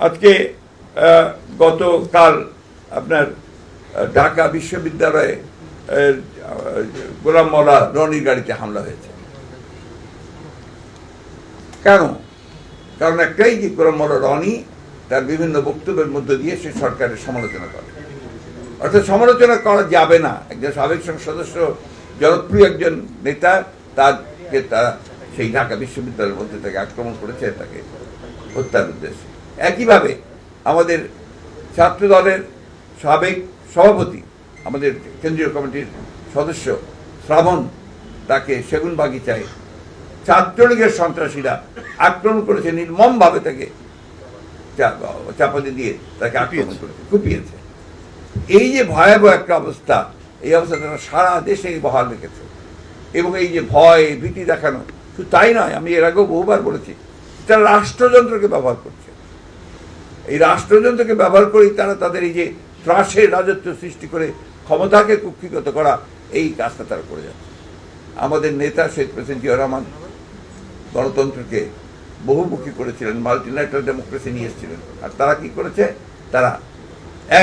আজকে গতকাল আপনার ঢাকা বিশ্ববিদ্যালয়ে গোলাম মওলা রনির গাড়িতে হামলা হয়েছে। কেন? কারণ একটাই যে গোলাম মওলা রনি তার বিভিন্ন বক্তব্যের মধ্য দিয়ে সে সরকারের সমালোচনা করে। অর্থাৎ সমালোচনা করা যাবে না। একজন সাবেক সংসদ সদস্য, জনপ্রিয় একজন নেতা, তাকে তারা সেই ঢাকা বিশ্ববিদ্যালয়ের মধ্যে তাকে আক্রমণ করেছে, তাকে হত্যার উদ্দেশ্যে। একইভাবে আমাদের ছাত্র দলের সাবেক সভাপতি, আমাদের কেন্দ্রীয় কমিটির সদস্য শ্রাবণ, তাকে সেগুনবাগিচায় ছাত্রলীগের সন্ত্রাসীরা আক্রমণ করেছে, নির্মমভাবে তাকে চাপাতি দিয়ে তাকে আক্রমণ করেছে, কুপিয়েছে। এই যে ভয়াবহ একটা অবস্থা, এই অবস্থা তারা সারা দেশে বহাল রেখেছে। এবং এই যে ভয় ভীতি দেখানো, শুধু তাই নয়, আমি এর আগেও বহুবার বলেছি, তারা রাষ্ট্রযন্ত্রকে ব্যবহার করছে। এই রাষ্ট্রযন্ত্রকে ব্যবহার করেই তারা তাদের এই যে ত্রাসের রাজত্ব সৃষ্টি করে ক্ষমতাকে কুক্ষিগত করা, এই কাজটা তারা করে যাচ্ছে। আমাদের নেতা শহীদ প্রেসিডেন্ট জিয়াউর রহমান গণতন্ত্রকে বহুমুখী করেছিলেন, মাল্টিল্যাটারাল ডেমোক্রেসি নিয়ে এসেছিলেন। আর তারা কি করেছে? তারা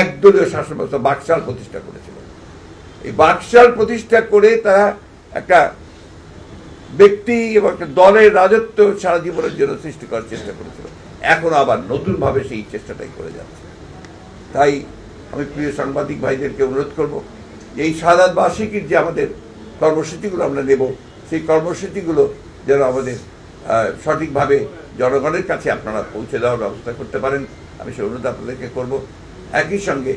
একদলীয় শাসন ব্যবস্থা বাকশাল প্রতিষ্ঠা করেছিল। এই বাকশাল প্রতিষ্ঠা করে তারা একটা ব্যক্তি এবং একটা দলের রাজত্ব সারা জীবনের জন্য সৃষ্টি করার চেষ্টা করেছিল। এখন আবার নতুনভাবে সেই চেষ্টাটাই করে যাচ্ছে। তাই আমি প্রিয় সাংবাদিক ভাইদেরকে অনুরোধ করব, এই শাহাদাত বার্ষিকীর যে আমাদের কর্মসূচিগুলো আমরা নেব, সেই কর্মসূচিগুলো যেন আমাদের সঠিকভাবে জনগণের কাছে আপনারা পৌঁছে দেওয়ার ব্যবস্থা করতে পারেন, আমি সে অনুরোধ আপনাদেরকে করব। একই সঙ্গে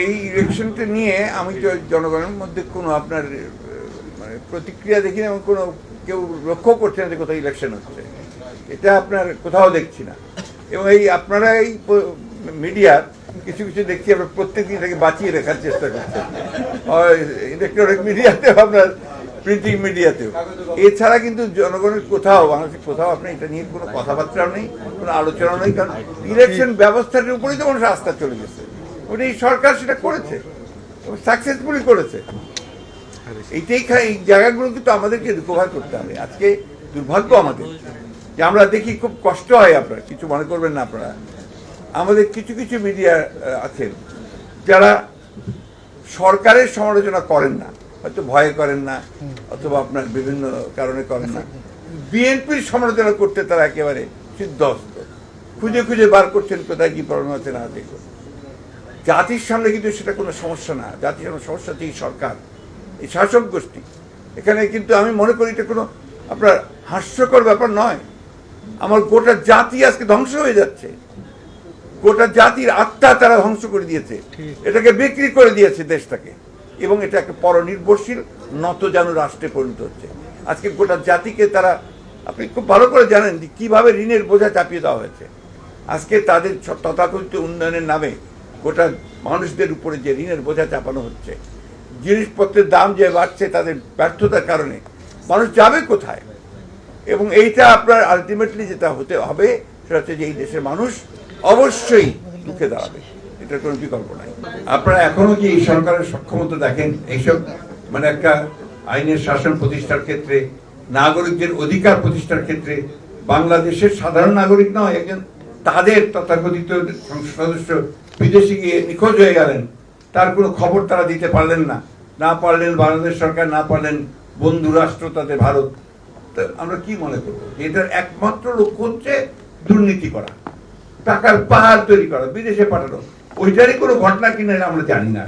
এই ইলেকশনটা নিয়ে আমি তো জনগণের মধ্যে কোনো আপনার মানে প্রতিক্রিয়া দেখি না, এবং কোনো কেউ লক্ষ্য করছে না যে কোথাও ইলেকশন হচ্ছে, এটা আপনার কোথাও দেখছি না। এবং এই আপনারা এই মিডিয়ার কিছু কিছু দেখছি, আপনার প্রত্যেকদিন এটাকে বাঁচিয়ে রাখার চেষ্টা করছেন, ইলেকট্রনিক মিডিয়াতেও, আপনার প্রিন্টিং মিডিয়াতেও। এছাড়া কিন্তু জনগণের কোথাও, বাংলাদেশের কোথাও আপনার এটা নিয়ে কোনো কথাবার্তাও নেই, কোনো আলোচনাও নেই। কারণ ইলেকশন ব্যবস্থার উপরেই তো মানুষ আস্থা চলে গেছে। ওটা এই সরকার সেটা করেছে, সাকসেসফুলি করেছে। এই জায়গাগুলো কিন্তু আমাদেরকে রিকভার করতে হবে। আজকে দুর্ভাগ্য আমাদের যে আমরা দেখি, খুব কষ্ট হয়, আপনারা কিছু মনে করবেন না আপনারা, আমাদের কিছু কিছু মিডিয়া আছেন যারা সরকারের সমালোচনা করেন না, হয়তো ভয়ে করেন না, অথবা আপনার বিভিন্ন কারণে করেন না। বিএনপির সমালোচনা করতে তারা একেবারে সিদ্ধহস্ত, খুঁজে খুঁজে বার করছেন কোথায় কি প্রবলেম আছে না আছে। জাতির সামনে কিন্তু সেটা কোনো সমস্যা না। জাতির সামনে সমস্যা হচ্ছে এই সরকার, এই শাসক গোষ্ঠী। এখানে কিন্তু আমি মনে করি এটা কোনো আপনার হাস্যকর ব্যাপার নয়। আমার গোটা জাতি আজকে ধ্বংস হয়ে যাচ্ছে, গোটা জাতির আত্মা তারা ধ্বংস করে দিয়েছে, এটাকে বিক্রি করে দিয়েছে দেশটাকে, এবং এটা একটা পরনির্ভরশীল নতজানু রাষ্ট্রে পরিণত হচ্ছে। আজকে গোটা জাতিকে তারা, আপনি খুব ভালো করে জানেন যে কীভাবে ঋণের বোঝা চাপিয়ে দেওয়া হয়েছে। আজকে তাদের তথাকথিত উন্নয়নের নামে গোটা মানুষদের উপরে যে ঋণের বোঝা চাপানো হচ্ছে, জিনিসপত্রের দাম যে বাড়ছে তাদের ব্যর্থতার কারণে, মানুষ যাবে কোথায়? এবং এইটা আপনার আলটিমেটলি যেটা হতে হবে সেটা হচ্ছে যে এই দেশের মানুষ অবশ্যই রুখে দাঁড়াবে, এটার কোনো বিকল্প নাই। আপনারা এখনো কি এই সরকারের সক্ষমতা দেখেন এইসব মানে একটা আইনের শাসন প্রতিষ্ঠার ক্ষেত্রে, নাগরিকদের অধিকার প্রতিষ্ঠার ক্ষেত্রে? বাংলাদেশের সাধারণ নাগরিক নয়, একজন তাদের তথাকথিত সংসদ সদস্য বিদেশে গিয়ে নিখোঁজ হয়ে গেলেন, তার কোনো খবর তারা দিতে পারলেন না, না পারলেন বাংলাদেশ সরকার, না পারলেন বন্ধু রাষ্ট্র তাদের ভারত। আমরা কি মনে করবো? এটার একমাত্র লক্ষ্য হচ্ছে দুর্নীতি করা, টাকার পাহাড় তৈরি করা, বিদেশে পাঠানো। ওইটারই কোনো ঘটনা কিনা আমরা জানি না।